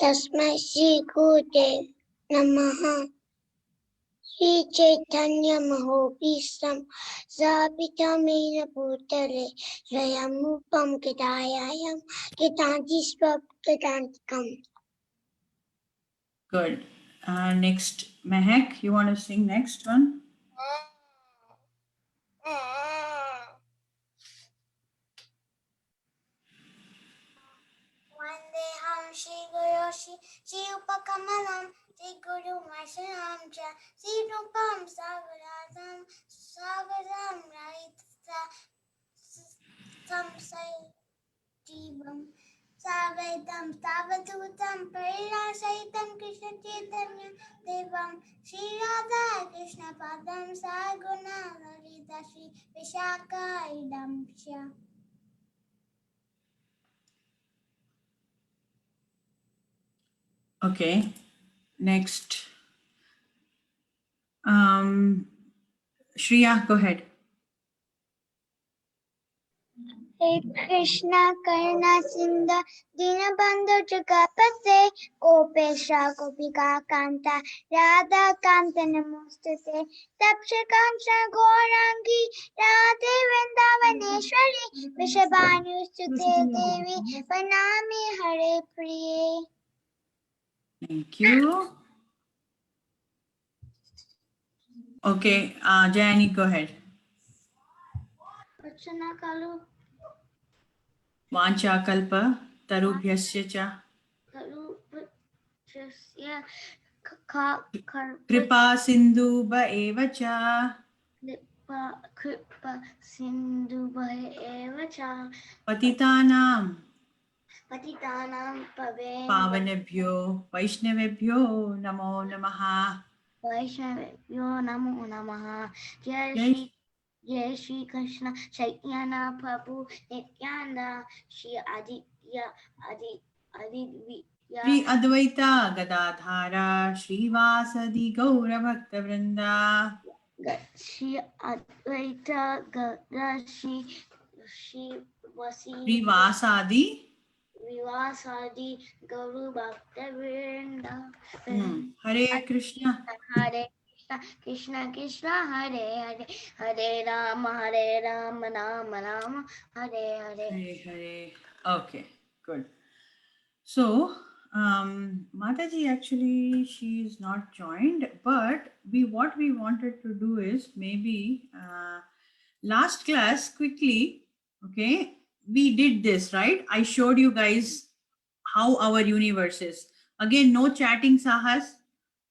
Tasmai Shri Gurudeva Namaha. Shri Chaitanya Mahaprabhu Savitamena Bhutale Swayamrupam Kedayayam Ketanti Swapketantikam. Good. Next, Mehak, you want to sing next one? Vandeham Shri Guru Shri Upakamalam Shri Guru Vaishnam Cha Shri Rupam Sagaradam Sagaram Raita Samsai Jivam Savedam Tavadutam Parirasaitam Krishna Chaitanya Devam Shri Radha Krishna Padam Saguna Lalita Shri Vishaka Idam Sha. Okay. Next. Shriya, go ahead. Hey Krishna Karna Sindha Dinabandhu Jagapate Gopesha Gopika Kanta Radha Kanta Namostate Tapshakansha Gorangi Radhe Vrindavaneshwari Vishabhanu Sute Devi Panami Hare Priye. Thank you. Okay, Jayani, go ahead. Arjuna Kalu Vancha kalpa tarubhyasya cha Tarubhyasya kripa sindhu ba eva cha Kripa Sindhu Eva Cha patitanam Patitanam Pave pavanebhyo vaishnavebhyo namo namaha. Vaishnavyo Namo Namaha. Jai Jai Shri Krishna Chaitanya Prabhu Nityananda Shri Aditya Shri Advaita Gadadhara Srivasadi Gaura Bhakta Vrinda Shri Advaita Gadadhara Shri Srivasadi Vivasadi Gauru Bhakta Vrinda. Hare Krishna Hare Krishna Krishna Hare Hare Hare Rama Rama Rama Hare Hare. Hare Hare. Okay, good. So, Mataji actually she is not joined, but what we wanted to do is maybe last class quickly. Okay, we did this, right? I showed you guys how our universe is. Again, no chatting, Sahas.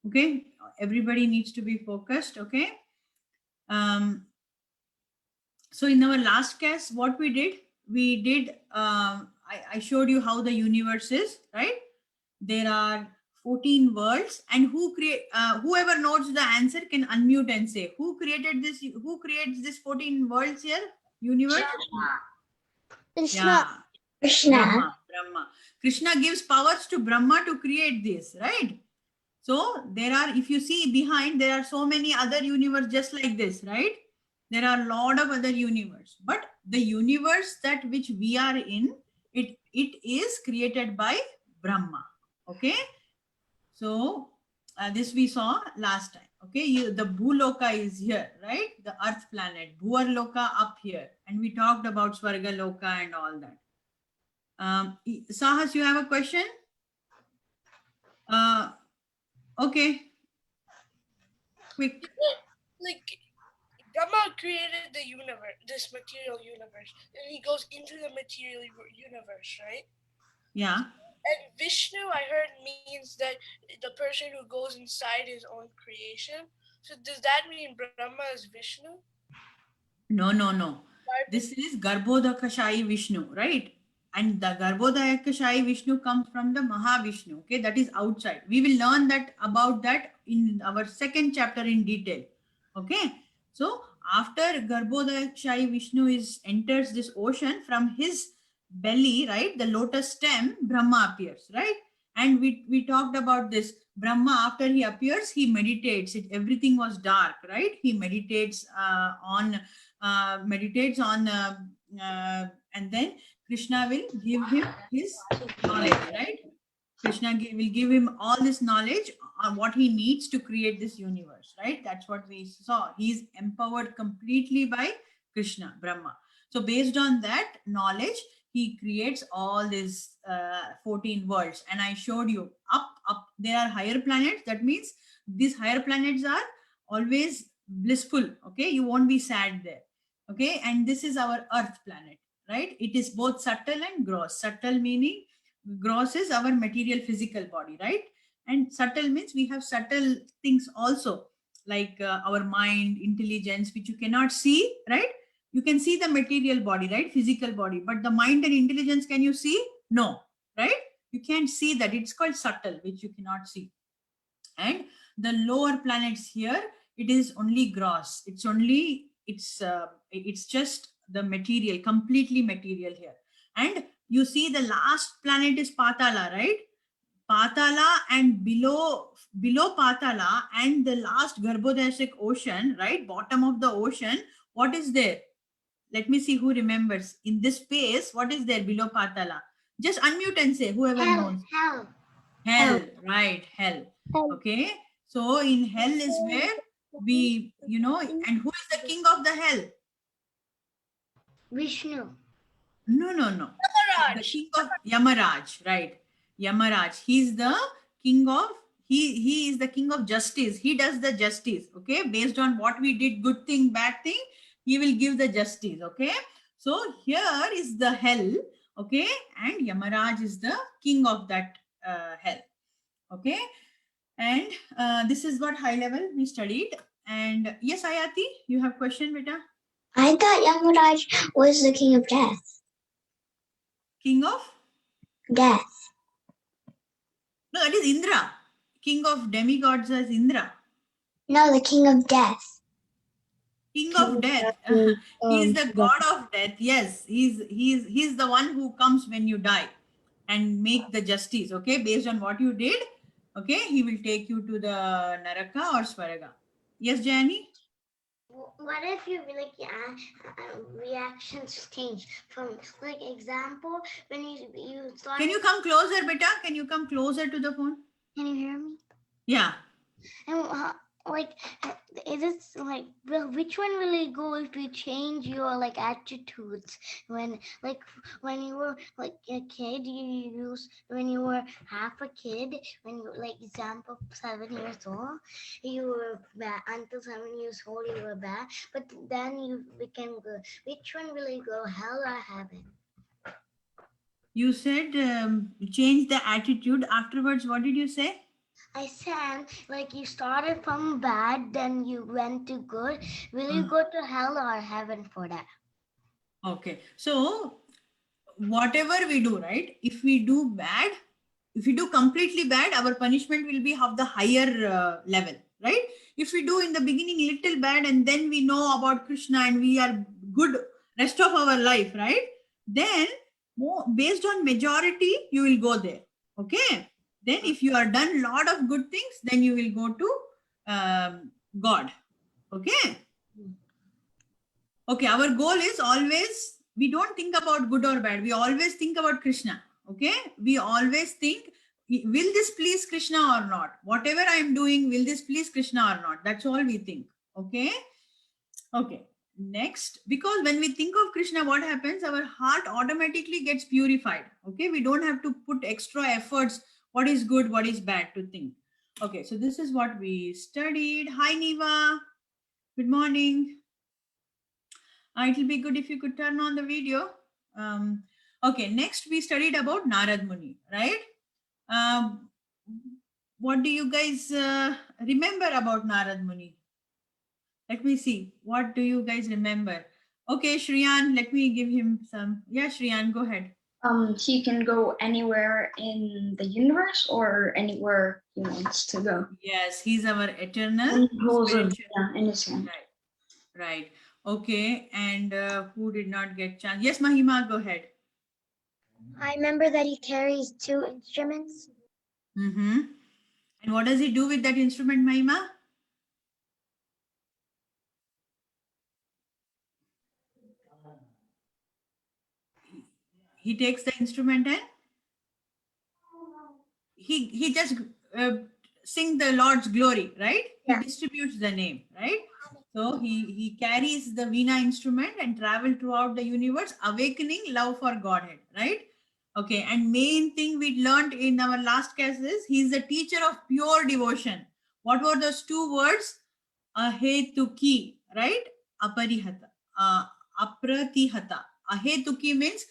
Okay, everybody needs to be focused. Okay. So in our last class, what we did, I showed you how the universe is, right? There are 14 worlds, and whoever knows the answer can unmute and say, who created this? Who creates this 14 worlds here? Universe? Krishna. Yeah. Krishna. Brahma. Krishna gives powers to Brahma to create this, right? So there are, if you see behind, there are so many other universe just like this, right? There are a lot of other universe, but the universe that which we are in, it is created by Brahma. Okay. So this we saw last time. Okay. The Bhuloka is here, right? The earth planet, Bhuvarloka up here. And we talked about Swargaloka and all that. Sahas, you have a question? Okay. Quick. Like Brahma created the universe, this material universe, and he goes into the material universe, right? Yeah. And Vishnu, I heard, means that the person who goes inside his own creation. So does that mean Brahma is Vishnu? No. This is Garbhodakashayi Vishnu, right? And the Garbhodakashayi Vishnu comes from the Mahavishnu. Okay, that is outside. We will learn about that in our second chapter in detail. Okay, so after Garbhodakashayi Vishnu enters this ocean, from his belly, right, the lotus stem, Brahma appears, right? And we talked about this. Brahma, after he appears, he meditates. Everything was dark, right? He meditates on and then Krishna will give him his knowledge, right? Krishna will give him all this knowledge on what he needs to create this universe, right? That's what we saw. He's empowered completely by Krishna, Brahma. So based on that knowledge, he creates all these 14 worlds. And I showed you up, there are higher planets. That means these higher planets are always blissful. Okay. You won't be sad there. Okay. And this is our Earth planet, right? It is both subtle and gross. Subtle meaning gross is our material physical body, right? And subtle means we have subtle things also, like our mind, intelligence, which you cannot see, right? You can see the material body, right? Physical body, but the mind and intelligence, can you see? No, right? You can't see that. It's called subtle, which you cannot see. And the lower planets here, it is only gross. It's just the material, completely material here. And you see the last planet is Patala, right? Patala, and below Patala and the last Garbhodashik ocean, right? Bottom of the ocean, what is there? Let me see who remembers. In this space, what is there below Patala? Just unmute and say, whoever Hell, knows. hell. Hell, right? Hell. Okay. So in hell is where we, and who is the king of the hell? Vishnu. No. The Yamaraj. king of Yamaraj, right? Yamaraj. He's the king of, he is the king of justice. He does the justice. Okay. Based on what we did, good thing, bad thing, he will give the justice. Okay. So here is the hell. Okay. And Yamaraj is the king of that hell. Okay. And this is what high level we studied. And yes, Ayati, you have question, beta? I thought Yamaraj was the king of death. King of? Death. No, that is Indra. King of demigods is Indra. No, the king of death. King of death. He is the god of death. Yes, he's the one who comes when you die and make the justice. Okay, based on what you did. Okay, he will take you to the Naraka or Swaraga. Yes, Jani? What if your reactions change from, like, example, when you start? Can you come closer, beta? Can you come closer to the phone? Can you hear me? Yeah. And is it like, well, which one will it go if you change your like attitudes when you were like a kid, when you were half a kid, when you, like, example, 7 years old, you were bad until 7 years old, you were bad, but then you became good. Which one will it go, hell or heaven? You said change the attitude. Afterwards, what did you say? I said, like, you started from bad, then you went to good. Will you go to hell or heaven for that? Okay. So, whatever we do, right? If we do bad, if we do completely bad, our punishment will be of the higher level, right? If we do in the beginning little bad and then we know about Krishna and we are good rest of our life, right? Then, based on majority, you will go there. Okay. Then if you are done lot of good things, then you will go to God. Okay. Okay, our goal is always, we don't think about good or bad. We always think about Krishna. Okay. We always think, will this please Krishna or not? Whatever I am doing, will this please Krishna or not? That's all we think. Okay. Okay. Next, because when we think of Krishna, what happens? Our heart automatically gets purified. Okay. We don't have to put extra efforts. What is good, what is bad to think. Okay. So this is what we studied. Hi, Niva. Good morning. It will be good if you could turn on the video. Okay, next we studied about Narada Muni, right? What do you guys remember about Narada Muni? Let me see. What do you guys remember? Okay, Shriyan, let me give him some. Yeah, Shriyan, go ahead. He can go anywhere in the universe or anywhere he wants to go. Yes, he's our eternal And he holds it, spiritual. in his hand. Right. Okay, and who did not get chance? Yes, Mahima, go ahead. I remember that he carries 2 instruments. Mm-hmm. And what does he do with that instrument, Mahima? He takes the instrument and he just sing the Lord's glory, right? He Yeah. distributes the name, right? So he carries the Veena instrument and travel throughout the universe, awakening love for Godhead, right? Okay, and main thing we learned in our last class is he is the teacher of pure devotion. What were those two words? Ahetuki, right? Aparihata, apratihata. Ahetuki means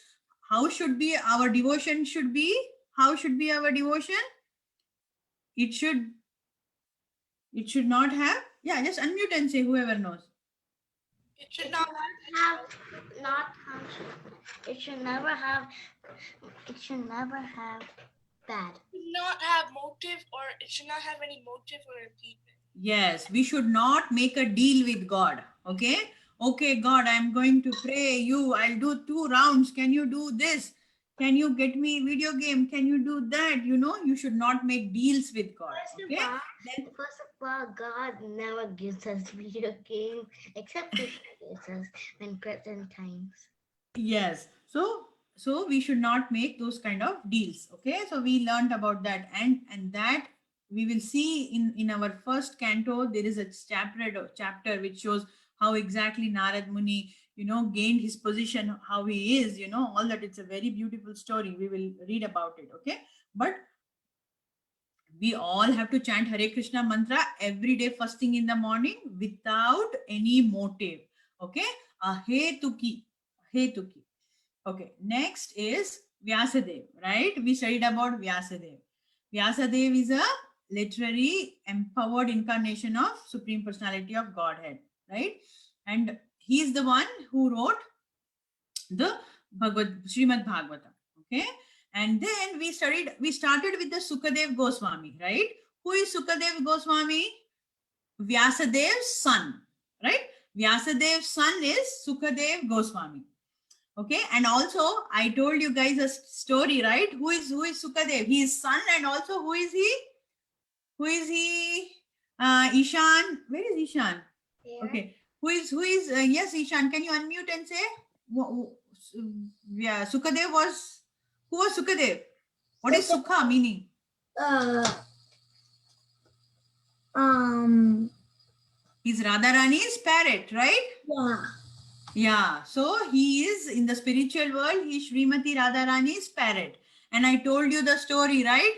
how should be our devotion should be? How should be our devotion? It should not have, yeah, just unmute and say whoever knows. It should not It should never have bad. not have motive, or it should not have any motive or impediment. Yes, we should not make a deal with God. Okay, God, I'm going to pray you, I'll do 2 rounds, can you do this, can you get me video game, can you do that? You should not make deals with God. Okay, First of all, God never gives us video games except Krishna gives us in present times. yes, so we should not make those kind of deals. Okay, so we learned about that, and that we will see in our first canto. There is a chapter which shows how exactly Narada Muni gained his position, how he is, all that. It's a very beautiful story. We will read about it. Okay, but we all have to chant Hare Krishna mantra every day first thing in the morning without any motive. Okay, Ahetuki. Okay, next is Vyasadeva, right? We studied about Vyasadeva. Vyasadeva is a literary empowered incarnation of Supreme Personality of Godhead, right? And he is the one who wrote the Srimad Bhagavatam, okay? And then we started with the Sukadeva Goswami, right? Who is Sukadeva Goswami? Vyasadev's son, right? Vyasadev's son is Sukadeva Goswami. Okay, and also I told you guys a story, right? Who is Sukadev? He is son, and also who is he? Ishan. Where is Ishan? Here. Okay, who is yes, Ishan, can you unmute and say yeah, Sukadev was, who was Sukadev? What is Sukha meaning? He's Radharani's parrot, right? Yeah. Yeah, so he is in the spiritual world, he is Srimati Radharani's parrot. And I told you the story, right?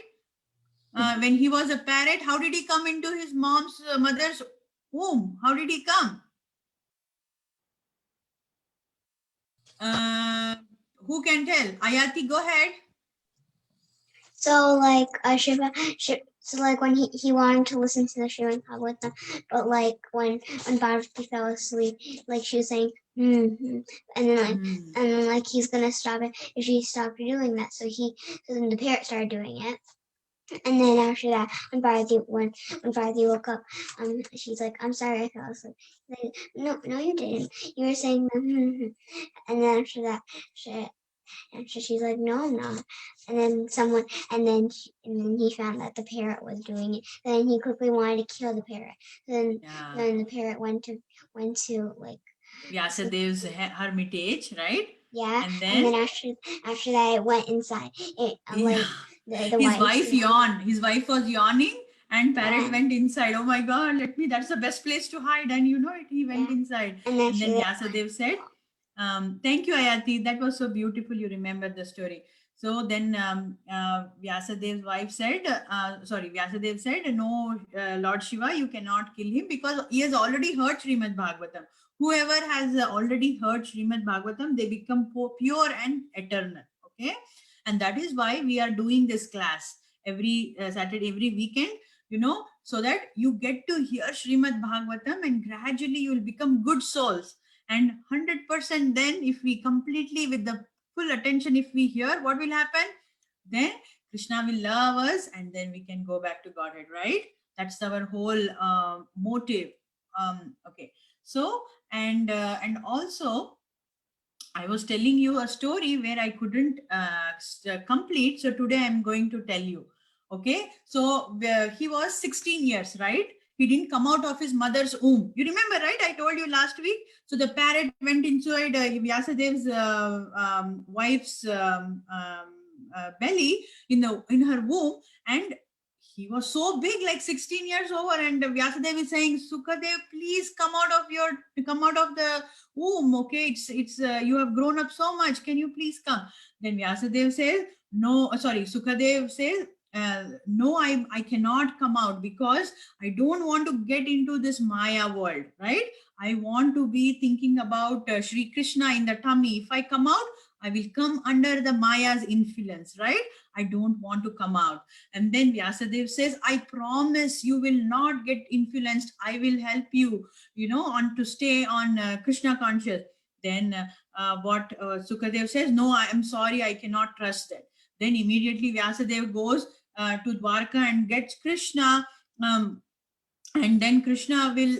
When he was a parrot, how did he come into his mother's womb? How did he come? Who can tell? Ayati, go ahead. So like so like when he wanted to listen to the Srimad Bhagavatam, but like when Parvati fell asleep, like she was saying, and then like he's gonna stop it if she stopped doing that. So then the parrot started doing it. And then after that, when Parvati woke up, she's like, "I'm sorry, I fell asleep." Like, no, you didn't. You were saying, and then after that, she's like, "No, I'm not." And then he found that the parrot was doing it. Then he quickly wanted to kill the parrot. Then the parrot went to like Vyasadev's hermitage, right? Yeah, and then after that, it went inside. Like the his wife yawned. His wife was yawning, and parrot Yeah. went inside. Oh my God! That's the best place to hide. And he went inside. And And then Vyasadeva said, "Thank you, Ayati. That was so beautiful. You remember the story." So then Vyasadev's wife said, Vyasadeva said, "No, Lord Shiva, you cannot kill him because he has already heard Srimad Bhagavatam. Whoever has already heard Srimad Bhagavatam, they become pure and eternal." Okay, and that is why we are doing this class every Saturday, every weekend. So that you get to hear Srimad Bhagavatam, and gradually you will become good souls. And 100% then, if we completely with the full attention, if we hear, what will happen? Then Krishna will love us, and then we can go back to Godhead, right? That's our whole motive. Okay, so and also I was telling you a story where I couldn't complete, so today I'm going to tell you. Okay, so he was 16 years, right? He didn't come out of his mother's womb. You remember, right? I told you last week. So the parrot went inside Vyasadev's wife's belly, in her womb, and he was so big, like 16 years over, and Vyasadeva is saying, Sukadev, please come out of the womb. Okay, it's you have grown up so much. Can you please come? Then Vyasadeva says, no, sorry, Sukadev says, no, I cannot come out because I don't want to get into this Maya world, right? I want to be thinking about Sri Krishna in the tummy. If I come out, I will come under the Maya's influence, right? I don't want to come out. And then Vyasadeva says, I promise you will not get influenced. I will help you, on to stay on Krishna conscious. Then what Sukadev says, no, I am sorry, I cannot trust that. Then immediately Vyasadeva goes to Dwarka and gets Krishna. And then Krishna will,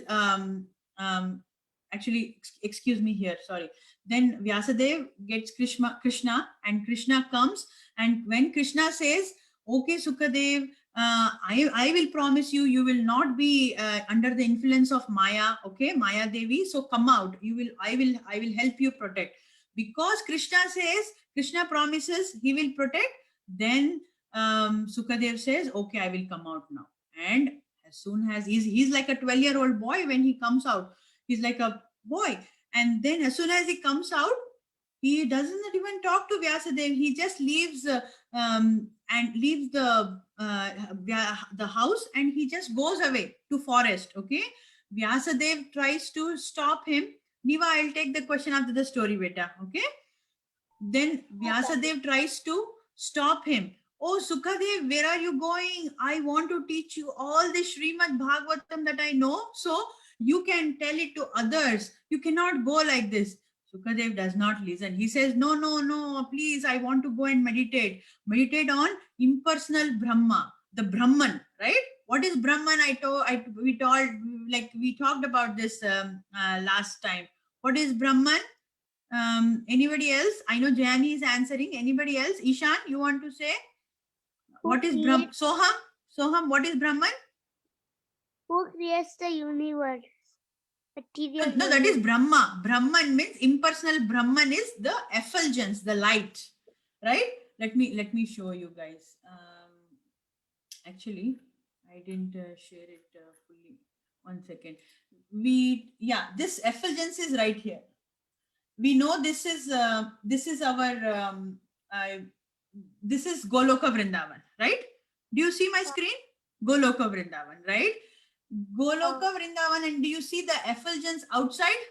actually, excuse me here, sorry. Then Vyasadeva gets Krishna, and Krishna comes. And when Krishna says, okay, Sukadev, I will promise you, you will not be under the influence of Maya, okay, Maya Devi. So come out. I will help you protect. Because Krishna promises he will protect. Then Sukadev says, okay, I will come out now. And as soon as he's like a 12-year-old boy when he comes out, he's like a boy. And then as soon as he comes out, he doesn't even talk to Vyasadeva. He just leaves and leaves the house, and he just goes away to forest. Okay, Vyasadeva tries to stop him. Niva, I'll take the question after the story, beta. Okay. Then Vyasadeva tries to stop him. Oh, Sukadev, where are you going? I want to teach you all the Srimad Bhagavatam that I know, so you can tell it to others. You cannot go like this. Sukadev does not listen. He says, no, please, I want to go and meditate. Meditate on impersonal Brahma, the Brahman, right? What is Brahman? We talked about this last time. What is Brahman? Anybody else? I know Jayani is answering. Anybody else? Ishan, you want to say? What is Brahman? Soham, what is Brahman? Who creates the universe? Material No, that is Brahma. Brahman means impersonal. Brahman is the effulgence, the light, right? Let me show you guys. Actually, I didn't share it fully. 1 second. This effulgence is right here. We know this is our this is Goloka Vrindavan, right? Do you see my screen? Goloka Vrindavan, right? Goloka Vrindavan, and do you see the effulgence outside?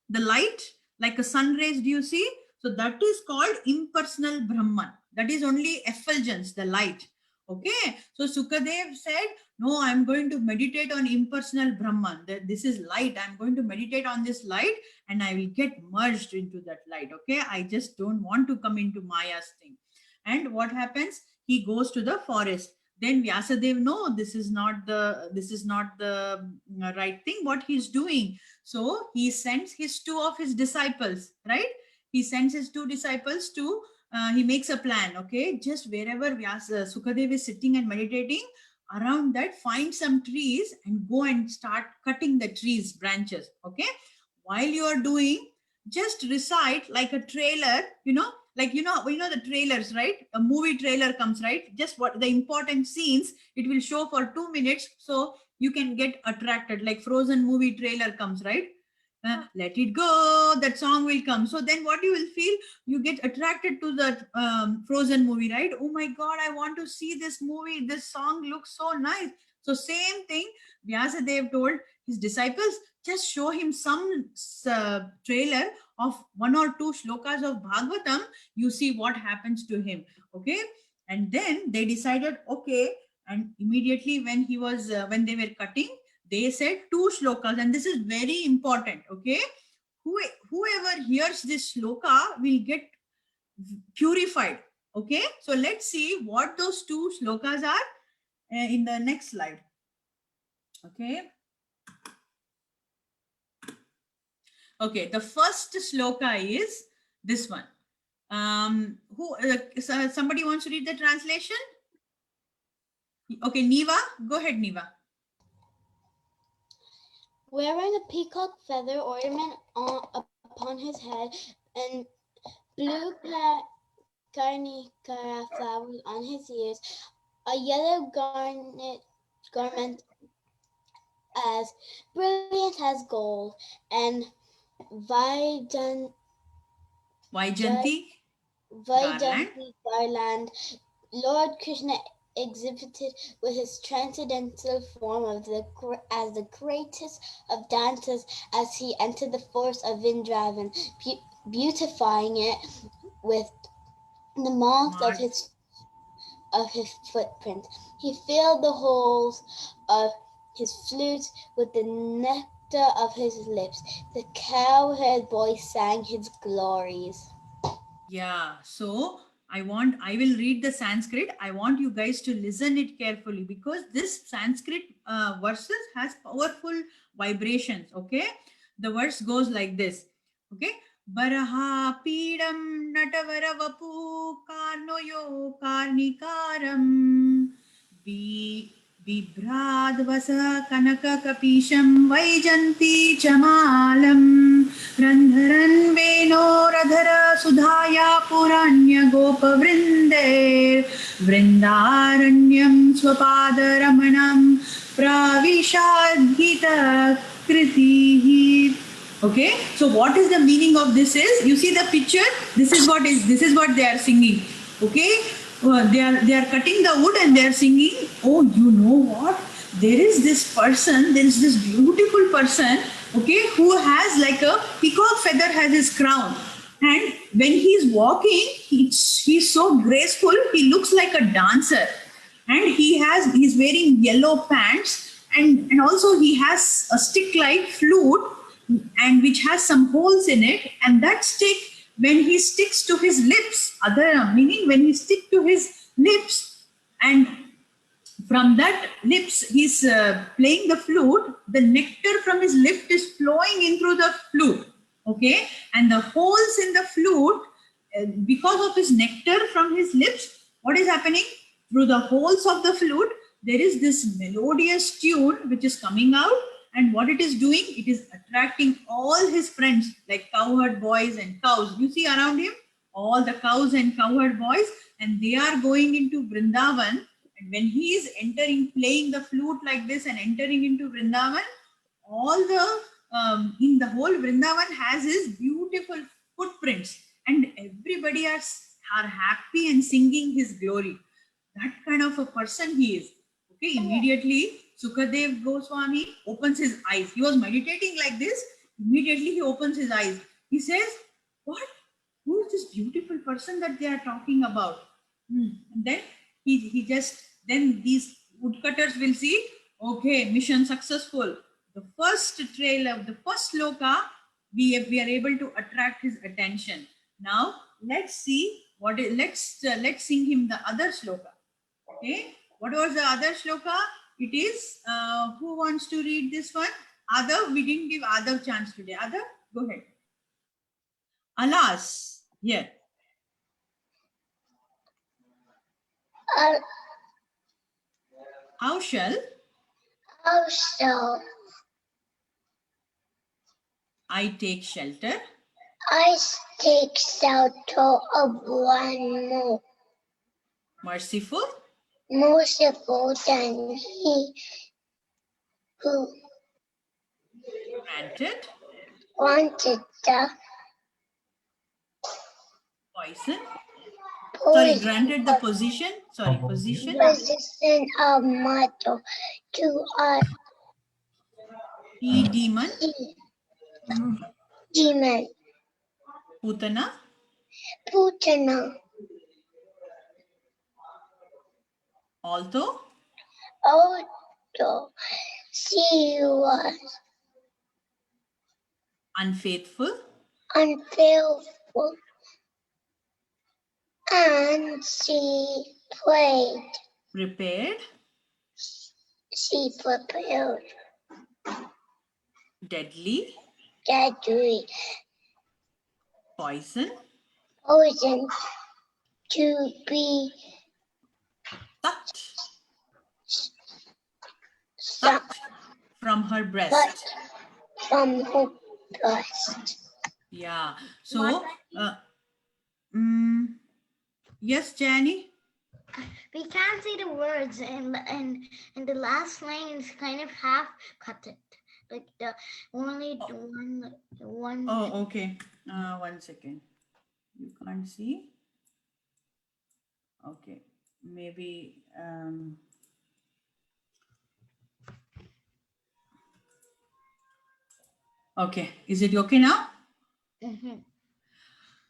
The light, like a sun rays, do you see? So that is called impersonal Brahman. That is only effulgence, the light. Okay. So Sukadev said, no, I'm going to meditate on impersonal Brahman. This is light. I'm going to meditate on this light and I will get merged into that light. Okay. I just don't want to come into Maya's thing. And what happens? He goes to the forest. Then Vyasadeva, no, this is not the right thing, what he's doing. So he sends two of his disciples, right? He sends his 2 disciples to, he makes a plan, okay? Just wherever Sukadev is sitting and meditating, around that, find some trees and go and start cutting the trees, branches, okay? While you are doing, just recite like a trailer, like the trailers, right? A movie trailer comes, right? Just what the important scenes it will show for 2 minutes, so you can get attracted. Like Frozen movie trailer comes, right? Let it go, that song will come. So then what you will feel, you get attracted to that Frozen movie, right? Oh my God, I want to see this movie. This song looks so nice. So same thing, Vyasadeva told his disciples, just show him some trailer of 1 or 2 shlokas of Bhagavatam, you see what happens to him. Okay. And then they decided, okay. And immediately when they were cutting, they said 2 shlokas, and this is very important. Okay. Whoever hears this shloka will get purified. Okay. So let's see what those 2 shlokas are in the next slide. Okay. Okay, the first shloka is this one. Somebody wants to read the translation? Okay, Niva, go ahead, Niva. Wearing a peacock feather ornament upon his head and blue Karnikara flowers on his ears, a yellow garment as brilliant as gold, and Vaijan, Vaijanti garland. Vaijanti garland. Lord Krishna exhibited with his transcendental form as the greatest of dancers as he entered the forest of Vrindavan, beautifying it with the marks of his footprint. He filled the holes of his flute with the nectar of his lips. The cowherd boy sang his glories. Yeah, so I will read the Sanskrit. I want you guys to listen it carefully because this Sanskrit verses has powerful vibrations. Okay, the verse goes like this. Okay, Baraha Pidam Natavara Vapu Karnoyo Karnikaram Vibhradvasa Kanaka Kapisham Vaijanti Chamalam Randharan Veno Radhara Sudhaya Puranya Gopa Vrinde Vrindaranyam Swapada Ramanam Pravishadhita Kritihi. Okay, so what is the meaning of this is, you see the picture, this is what they are singing. Okay, they are cutting the wood and they are singing. Oh, you know what, there is this beautiful person, okay, who has like a peacock feather as his crown, and when he's walking, he's so graceful, he looks like a dancer, and he's wearing yellow pants, and also he has a stick like flute, and which has some holes in it, and that stick, when he sticks to his lips, meaning when he stick to his lips, and from that lips he's playing the flute, the nectar from his lip is flowing in through the flute. Okay, and the holes in the flute, because of his nectar from his lips, what is happening? Through the holes of the flute, there is this melodious tune which is coming out, and what it is doing, it is attracting all his friends like cowherd boys and cows. You see around him all the cows and cowherd boys, and they are going into Vrindavan. And when he is entering, playing the flute like this and entering into Vrindavan, all the in the whole Vrindavan has his beautiful footprints, and everybody are happy and singing his glory. That kind of a person he is. Okay, immediately Sukadev Goswami opens his eyes. He was meditating like this. Immediately he opens his eyes. He says, "What? Who is this beautiful person that they are talking about?" And then then these woodcutters will see, okay, mission successful. The first sloka, we are able to attract his attention. Now let's see let's sing him the other sloka. Okay, what was the other shloka? It is, who wants to read this one? Adav, we didn't give Adav chance today. Adav, go ahead. Alas, yeah. How shall I take shelter? I take shelter of one more Merciful merciful than he who granted wanted the poison. Sorry, poison granted the position. Sorry, position. of mother to a Demon. demon. Putana. Although She was unfaithful. Unfaithful. And she prayed. Prepared. She prepared. Deadly. Poison. Poison to be sucked from her breast. From her breast. Yeah. So, Yes, Jani? We can't see the words, and the last line is kind of half cut it. Like the only one. Oh, okay. 1 second. You can't see? Okay. Maybe. Okay. Is it okay now? Mhm.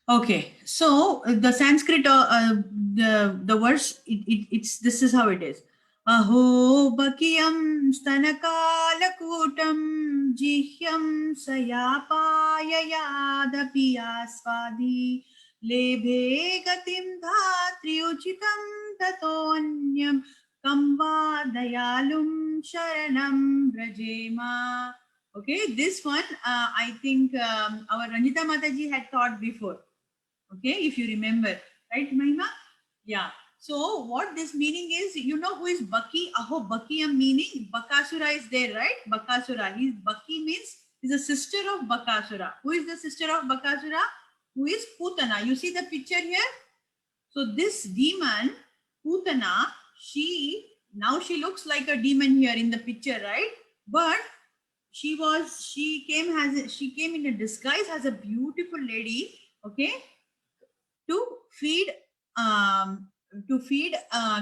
Okay, so the Sanskrit, the verse, it's this is how it is. Aho bakiyam stanakalakutam jihyam sayapayayadapi asvadi lebhe gatim dhatri uchitam tatonyam kamva dayalum sharanam brajema. Okay, this one I think our Ranjita Mataji had taught before. Okay, if you remember, right, Mahima? Yeah. So what this meaning is, you know who is Baki? Aho Bakiyam meaning Bakasura is there, right? Bakasura. He's Baki means he's a sister of Bakasura. Who is the sister of Bakasura? Who is Putana. You see the picture here? So this demon, Putana, she looks like a demon here in the picture, right? But she came in a disguise as a beautiful lady, okay, to feed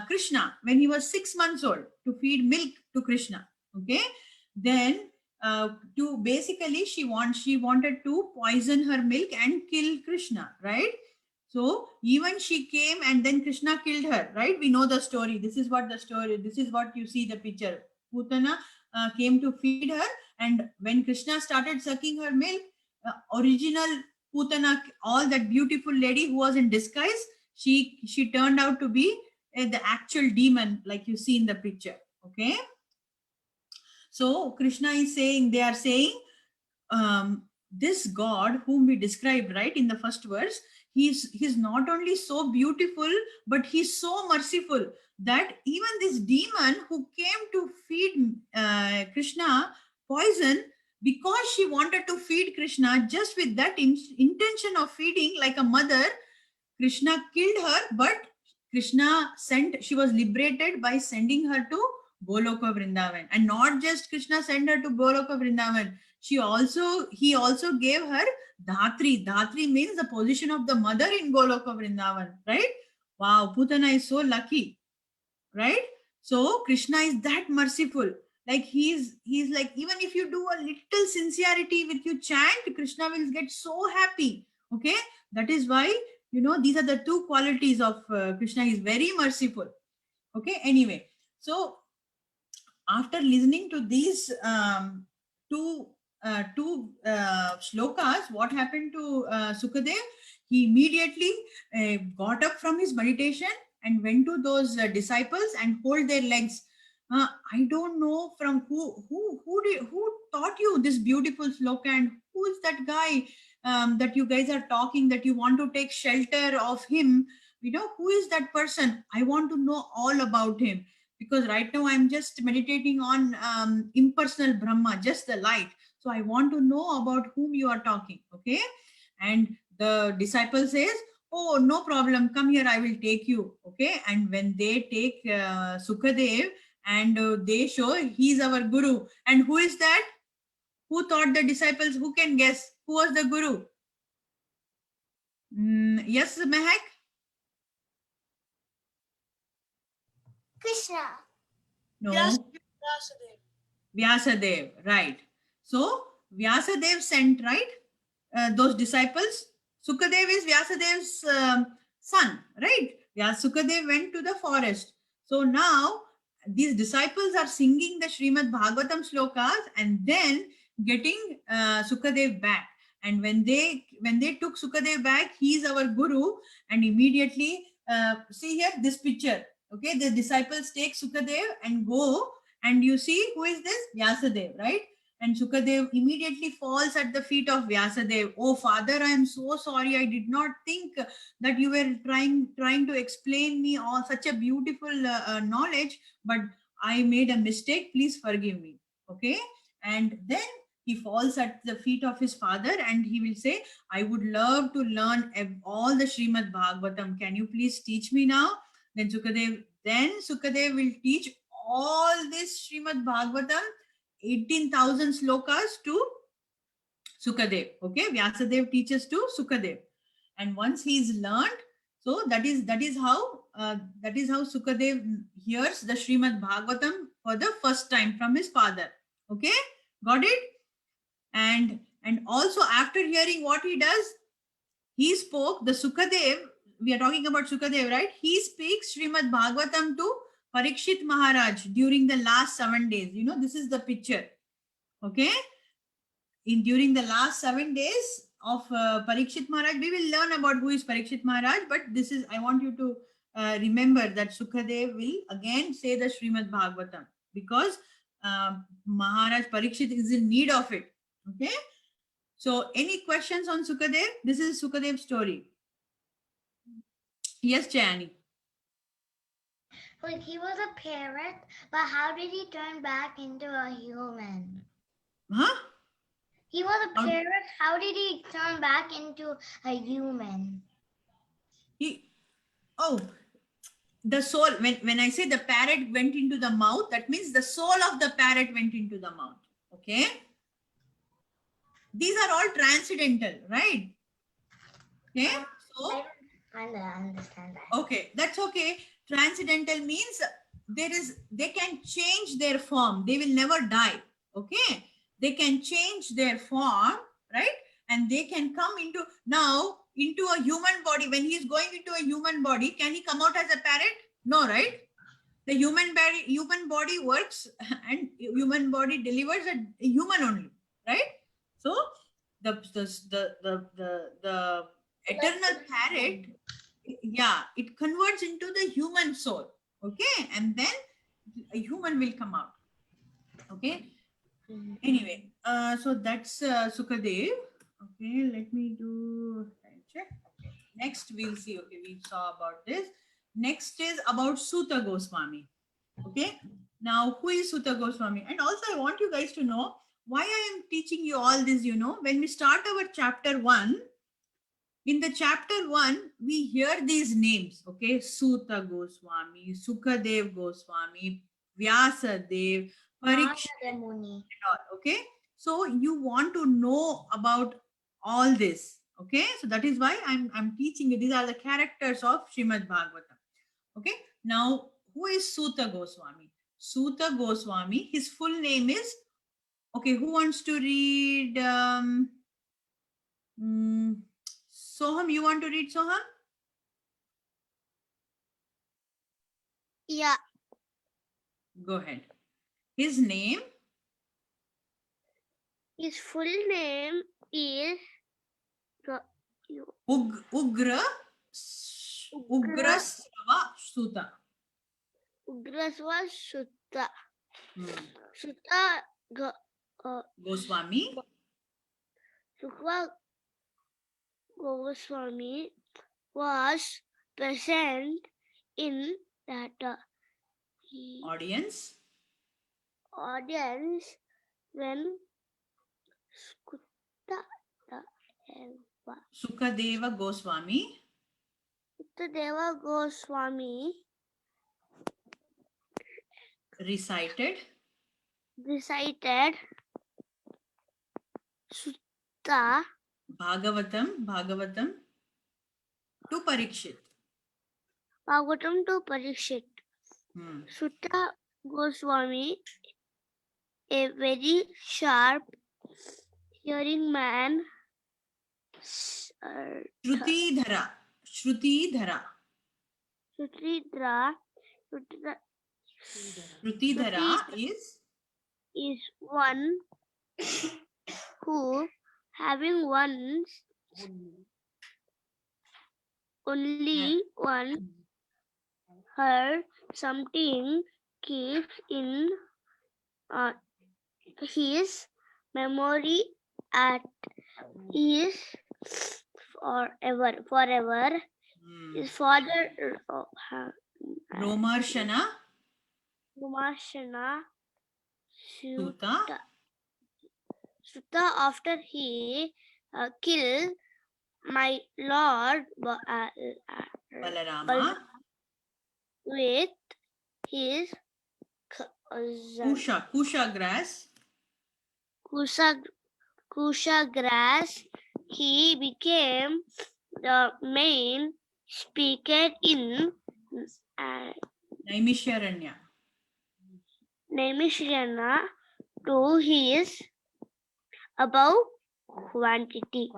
Krishna when he was 6 months old, to feed milk to Krishna. Okay, then to basically she wanted to poison her milk and kill Krishna, right? So even she came and then Krishna killed her, right? We know the story. This is what you see the picture. Putana came to feed her, and when Krishna started sucking her milk, original Putana, all that beautiful lady who was in disguise, she turned out to be the actual demon, like you see in the picture. Okay. So Krishna is saying, they are saying, this God whom we described, right, in the first verse, he's not only so beautiful, but he's so merciful that even this demon who came to feed Krishna poison, because she wanted to feed Krishna, just with that intention of feeding like a mother, Krishna killed her, but she was liberated by sending her to Goloka Vrindavan. And not just Krishna sent her to Goloka Vrindavan, he also gave her Dhatri. Dhatri means the position of the mother in Goloka Vrindavan, right? Wow, Putana is so lucky, right? So Krishna is that merciful. Like he's like, even if you do a little sincerity with you chant, Krishna will get so happy. Okay, that is why, you know, these are the two qualities of Krishna. He's very merciful. Okay, anyway, so after listening to these two shlokas, what happened to Sukadev? He immediately got up from his meditation and went to those disciples and hold their legs. I don't know from who taught you this beautiful sloka, and who is that guy that you guys are talking, that you want to take shelter of him. You know, who is that person? I want to know all about him, because right now I'm just meditating on impersonal Brahma, just the light. So I want to know about whom you are talking. Okay. And the disciple says, oh, no problem, come here, I will take you. Okay. And when they take Sukadev, and they show he's our guru. And who is that? Who taught the disciples? Who can guess? Who was the guru? Yes, Mehak? Krishna. No. Vyasadeva. Vyasadeva, right. So Vyasadeva sent, right, those disciples. Sukadev is Vyasadev's son, right? Sukadev went to the forest. So now these disciples are singing the Srimad Bhagavatam slokas and then getting Sukadev back. And when they took Sukadev back, he is our guru. And immediately, see here this picture. Okay, the disciples take Sukadev and go, and you see who is this? Vyasadeva, right? And Sukadev immediately falls at the feet of Vyasadeva. Oh, father, I am so sorry. I did not think that you were trying to explain me all such a beautiful knowledge, but I made a mistake. Please forgive me. Okay. And then he falls at the feet of his father and he will say, I would love to learn all the Srimad Bhagavatam. Can you please teach me now? Then Sukadev will teach all this Srimad Bhagavatam, 18,000 slokas to Sukadev. Okay, Vyasadeva teaches to Sukadev, and once he's learned, so that is how Sukadev hears the Srimad Bhagavatam for the first time from his father. Okay, got it? And also after hearing what he does, he spoke the Sukadev. We are talking about Sukadev, right? He speaks Srimad Bhagavatam to Parikshit Maharaj during the last 7 days. You know, this is the picture. Okay, during the last 7 days of Parikshit Maharaj, we will learn about who is Parikshit Maharaj. But this is, I want you to remember that Sukadev will again say the Srimad Bhagavatam because Maharaj Parikshit is in need of it. Okay. So, any questions on Sukadev? This is Sukadev's story. Yes, Chayani. Like he was a parrot, but how did he turn back into a human? Huh? He was a parrot. How did he turn back into a human? The soul, when I say the parrot went into the mouth, that means the soul of the parrot went into the mouth. Okay. These are all transcendental, right? Okay. So I don't understand that. Okay, that's okay. Transcendental means they can change their form. They will never die. Okay. They can change their form, right? And they can come into a human body. When he is going into a human body, can he come out as a parrot? No, right? The human body works and human body delivers a human only, right? So the eternal parrot, yeah, it converts into the human soul. Okay, and then a human will come out. Okay. Anyway, so that's Sukadev. Okay, let me do check. Okay. Next, we'll see. Okay, we saw about this. Next is about Sutha Goswami. Okay. Now, who is Sutha Goswami? And also, I want you guys to know why I am teaching you all this. You know, when we start our chapter 1, in the chapter 1, we hear these names. Okay, Sutha Goswami, Sukadev Goswami, Vyasadeva, Narada Muni. Okay, so you want to know about all this. Okay, so that is why I'm teaching you. These are the characters of Srimad Bhagavatam. Okay, now who is Sutha Goswami? Sutha Goswami, his full name is, okay, who wants to read? Soham, you want to read, Soham? Yeah. Go ahead. His name? His full name is Ugra Srava Sutha. Ugrasva Sutha. Sutha Goswami. Sutha Goswami was present in that Audience when Sukadeva Goswami Sutadeva Goswami recited Sutta Bhagavatam to Parikshit. Bhagavatam to Parikshit. Sutta Goswami, a very sharp hearing man. Shrutidhara is one who, having only one heard something, keeps in his memory at ease forever. His father Romarshana Sutta Sutha, after he killed my lord Balarama, with his Kusha grass, kusha grass, he became the main speaker in Naimisharanya. Naimisharanya to his above quantity.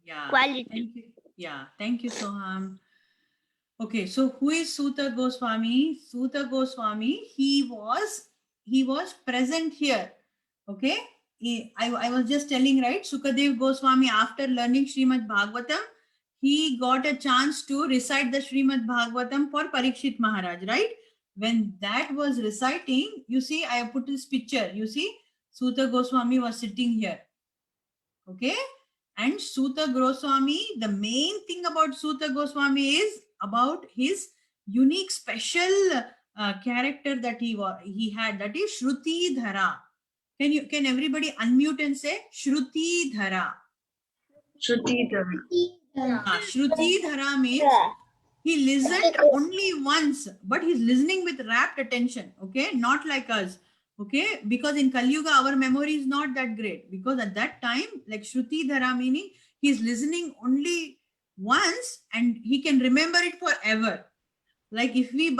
Yeah. Quality. Thank you. Yeah. Thank you, Soham. Okay, so who is Sutha Goswami? Sutha Goswami, he was present here. Okay, I was just telling, right? Sukadev Goswami, after learning Srimad Bhagavatam, he got a chance to recite the Srimad Bhagavatam for Parikshit Maharaj, right? When that was reciting, you see, I have put this picture. You see, Sutha Goswami was sitting here. Okay, and Sutha Goswami, the main thing about Sutha Goswami is about his unique special character that he had, that is Shruti Dhara. Can everybody unmute and say Shruti Dhara? Shruti Shruti Dhara means he listened only once, but he's listening with rapt attention. Okay, not like us. Okay, because in Kali Yuga our memory is not that great, because at that time, like Shruti Dhara meaning he's listening only once and he can remember it forever. Like if we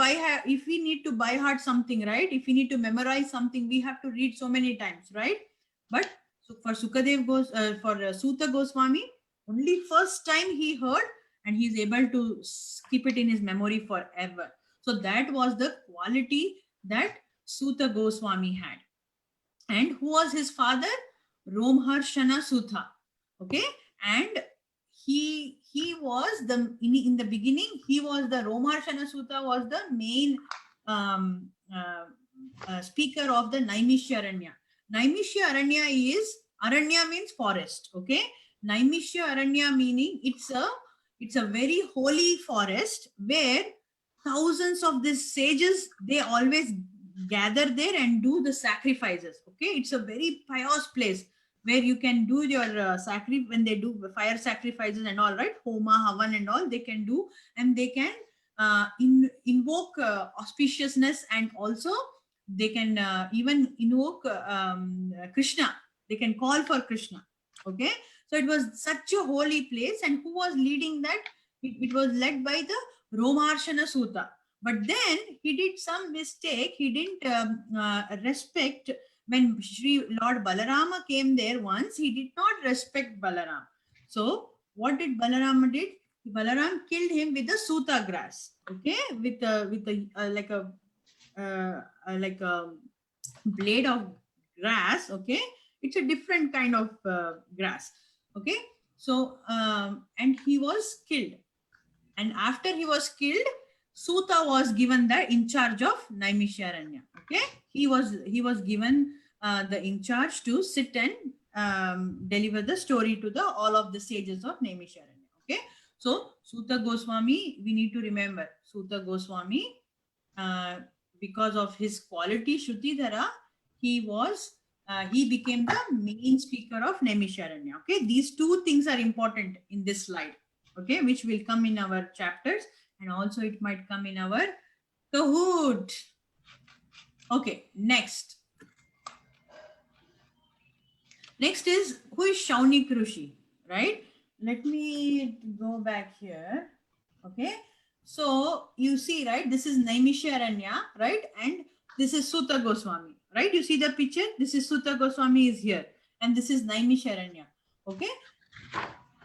need to buy heart something, right? If we need to memorize something, we have to read so many times, right? But for Sutha Goswami, only first time he heard and he's able to keep it in his memory forever. So that was the quality that Sutha Goswami had. And who was his father? Romharshana Sutha. Okay, and he was in the beginning, he was the Romharshana Sutha was the main speaker of the Naimisharanya. Naimisharanya is, Aranya means forest. Okay, Naimisharanya meaning it's a very holy forest where thousands of these sages, they always gather there and do the sacrifices. Okay, it's a very pious place where you can do your when they do fire sacrifices and all, right? Homa, Havan and all they can do, and they can invoke auspiciousness, and also they can even invoke Krishna. They can call for Krishna. Okay, so it was such a holy place, and who was leading that? It was led by the Romarshana Sutta. But then he did some mistake. He didn't respect, when Sri Lord Balarama came there once, he did not respect Balaram. So what did Balaram did? Balaram killed him with the Sutha grass. Okay, with a like a blade of grass. Okay, it's a different kind of grass. Okay, so and he was killed, and after he was killed, Sutha was given the in charge of Naimisharanya. Okay, he was given the in charge to sit and deliver the story to the all of the sages of Naimisharanya. Okay, so Sutha Goswami, we need to remember Sutha Goswami, because of his quality Shrutidhara, he became the main speaker of Naimisharanya. Okay, these two things are important in this slide. Okay, which will come in our chapters, and also it might come in our Kahoot. Okay, next is, who is Shawnee Krishi, right? Let me go back here. Okay, so you see, right, this is Naimisharanya, right, and this is Sutha Goswami, right? You see the picture, this is Sutha Goswami is here, and this is Naimisharanya. Okay,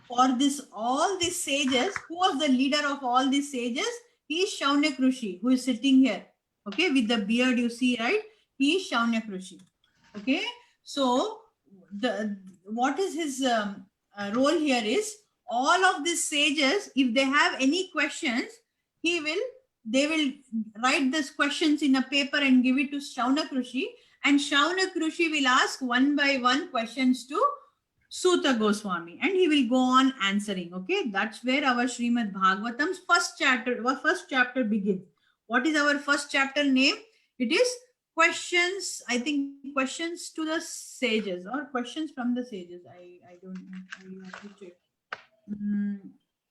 for this, all these sages, who was the leader of all these sages? He is Shawnee Krishi, who is sitting here. Okay, with the beard, you see, right? He is Shawnee Krishi. Okay, so what is his role here is, all of these sages, if they have any questions, they will write these questions in a paper and give it to Shawnee Krishi, and Shawnee Krishi will ask one by one questions to Sutha Goswami, and he will go on answering. Okay, that's where our Srimad Bhagavatam's first chapter begins. What is our first chapter name? It is questions, I think questions to the sages or questions from the sages. I don't know. I have to check.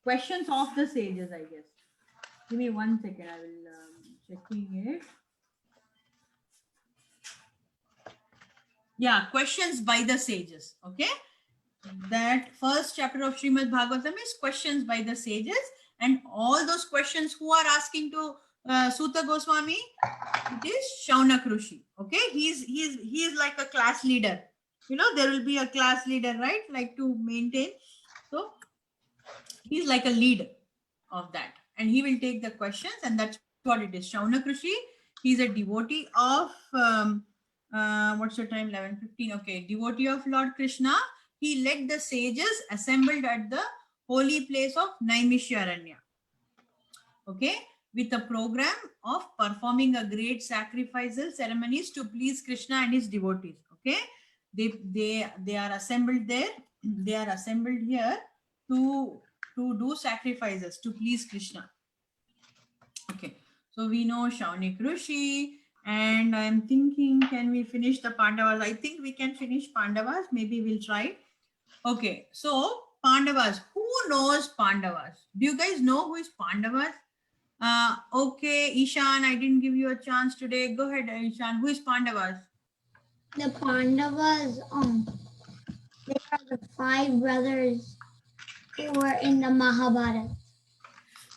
Questions of the sages, I guess. Give me 1 second. I will checking it. Yeah, questions by the sages. Okay. That first chapter of Srimad Bhagavatam is questions by the sages, and all those questions who are asking to Sutha Goswami, it is Shawnee Krishi. Okay, he is like a class leader. You know, there will be a class leader, right? Like to maintain. So he's like a leader of that, and he will take the questions, and that's what it is. Shawnee Krishi, he's a devotee of what's your time? 11:15. Okay, devotee of Lord Krishna. He led the sages assembled at the holy place of Naimisharanya. Okay, with a program of performing a great sacrificial ceremonies to please Krishna and his devotees. Okay, they are assembled there. They are assembled here to do sacrifices to please Krishna. Okay, so we know Shawnee Krishi, and I'm thinking, can we finish the Pandavas? I think we can finish Pandavas. Maybe we'll try. Okay, so Pandavas. Who knows Pandavas? Do you guys know who is Pandavas? Okay, Ishan, I didn't give you a chance today. Go ahead, Ishan. Who is Pandavas? The Pandavas, they are the 5 brothers who were in the Mahabharata.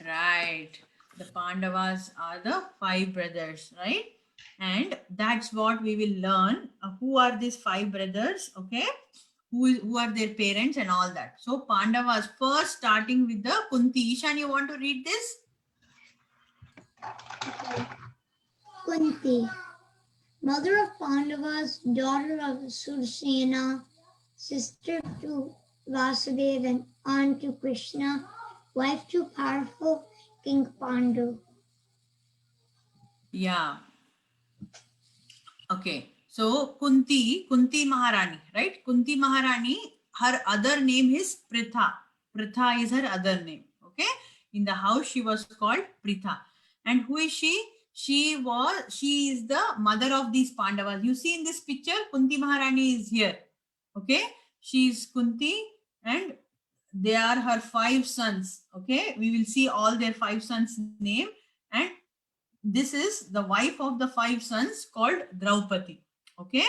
Right. The Pandavas are the 5 brothers, right? And that's what we will learn. Who are these 5 brothers? Okay. Who are their parents and all that. So Pandavas, first starting with the Kunti. Ishan, you want to read this? Kunti, mother of Pandavas, daughter of Sursena, sister to Vyasadeva and aunt to Krishna, wife to powerful King Pandu. Yeah. Okay. So Kunti Maharani, right? Kunti Maharani, her other name is Pritha. Pritha is her other name. Okay. In the house, she was called Pritha. And who is she? She is the mother of these Pandavas. You see in this picture, Kunti Maharani is here. Okay. She is Kunti and they are her 5 sons. Okay. We will see all their 5 sons' name. And this is the wife of the 5 sons called Draupadi. Okay.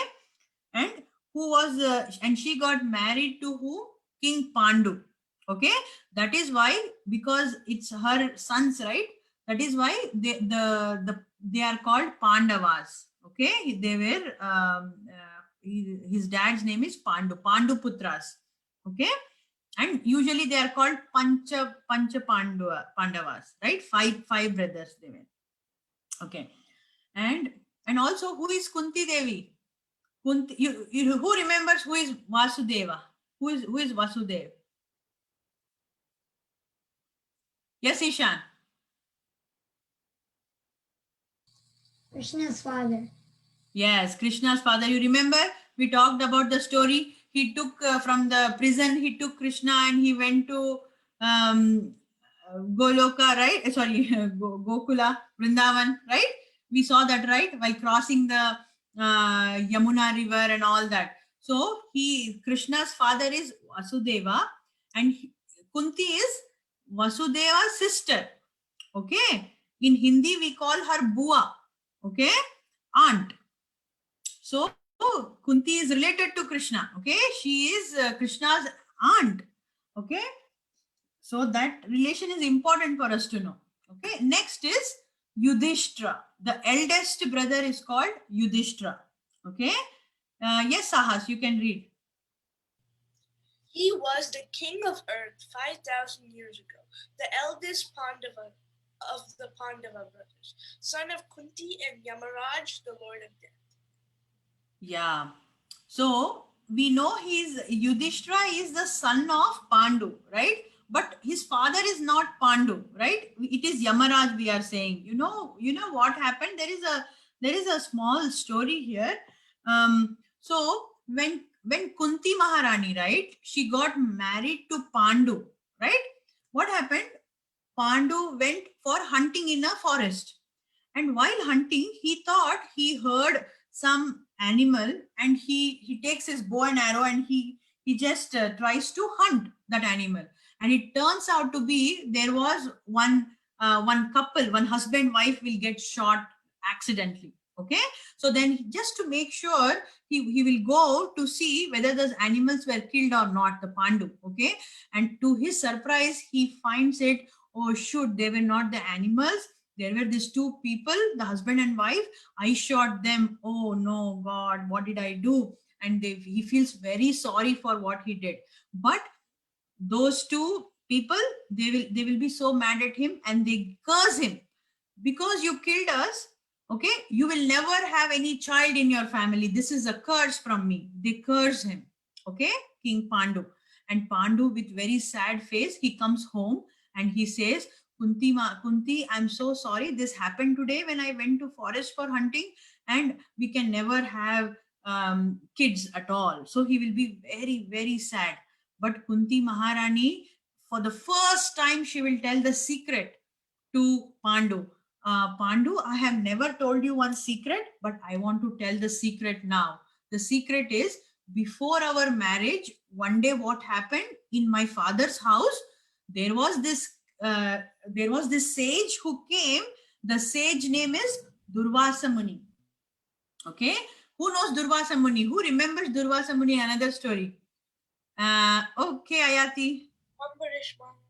And who was, and she got married to who? King Pandu. Okay. That is why, because it's her sons, right? That is why they are called Pandavas. Okay. They were, his dad's name is Pandu Putras. Okay. And usually they are called Pancha Pandavas, right? Five brothers they were. Okay. And also, who is Kunti Devi? Kunti, who remembers who is Vasudeva? Who is Vasudeva? Yes, Ishan. Krishna's father. Yes, Krishna's father. You remember we talked about the story. He took from the prison. He took Krishna and he went to Goloka, right? Sorry, Gokula Vrindavan, right? We saw that, right? While crossing the Yamuna river and all that. So Krishna's father is Vasudeva and Kunti is Vasudeva's sister. Okay. In Hindi, we call her Bua. Okay. Aunt. So Kunti is related to Krishna. Okay. She is Krishna's aunt. Okay. So that relation is important for us to know. Okay. Next is Yudhishtra. The eldest brother is called Yudhishtra. Okay. Yes, Sahas, you can read. He was the king of earth 5,000 years ago, the eldest Pandava of the Pandava brothers, son of Kunti and Yamaraj, the lord of death. Yeah. So we know Yudhishthira is the son of Pandu, right? But his father is not Pandu, right? It is Yamaraj we are saying. You know what happened? There is a small story here. So when Kunti Maharani, right, she got married to Pandu, right? What happened? Pandu went for hunting in a forest. And while hunting, he thought he heard some animal, and he takes his bow and arrow, and he just tries to hunt that animal. And it turns out to be there was one couple, one husband wife will get shot accidentally. Okay, so then just to make sure, he will go to see whether those animals were killed or not, the Pandu. Okay, and to his surprise, he finds it. Oh shoot, they were not the animals. There were these two people, the husband and wife. I shot them. Oh no, God, what did I do? And he feels very sorry for what he did. But those two people, they will be so mad at him, and they curse him, because you killed us. Okay, you will never have any child in your family. This is a curse from me. They curse him. Okay, King Pandu. And Pandu, with very sad face, he comes home and he says, Kunti, I'm so sorry. This happened today when I went to forest for hunting, and we can never have kids at all. So he will be very, very sad. But Kunti Maharani, for the first time, she will tell the secret to Pandu. Pandu, I have never told you one secret, but I want to tell the secret now. The secret is, before our marriage, one day what happened in my father's house, there was this sage who came. The sage name is Durvasa Muni. Okay, who knows Durvasa Muni? Who remembers Durvasa Muni? Another story. Okay, Ayati. Ambarish Maharaj.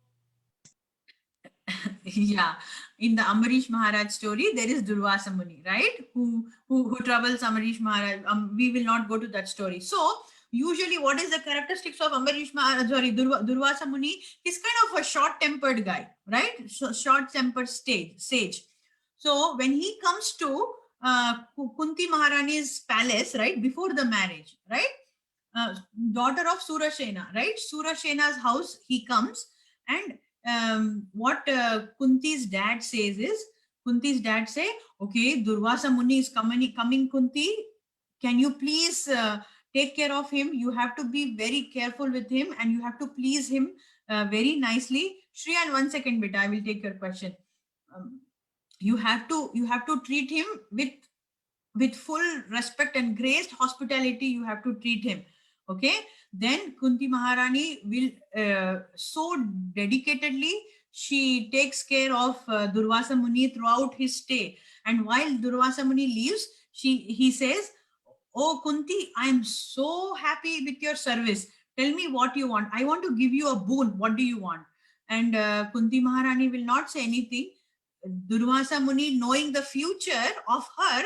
Yeah, in the Ambarish Maharaj story, there is Durvasa Muni, right? Who troubles Ambarish Maharaj. We will not go to that story. So usually, what is the characteristics of Ambarish Maharaj? Sorry, Durvasa Muni. He's kind of a short-tempered guy, right? So, short-tempered sage. So when he comes to Kunti Maharani's palace, right, before the marriage, right, daughter of Surasena, right? Surasena's house, he comes, and what Kunti's dad says is, Kunti's dad say, okay, Durvasa Muni is coming, Kunti, can you please take care of him? You have to be very careful with him, and you have to please him very nicely. Shriyan, 1 second, beta, I will take your question. You have to treat him with full respect and grace, hospitality. You have to treat him. Okay, then Kunti Maharani will so dedicatedly, she takes care of Durvasa Muni throughout his stay. And while Durvasa Muni leaves, he says, oh Kunti, I am so happy with your service. Tell me what you want. I want to give you a boon. What do you want? And Kunti Maharani will not say anything. Durvasa Muni, knowing the future of her,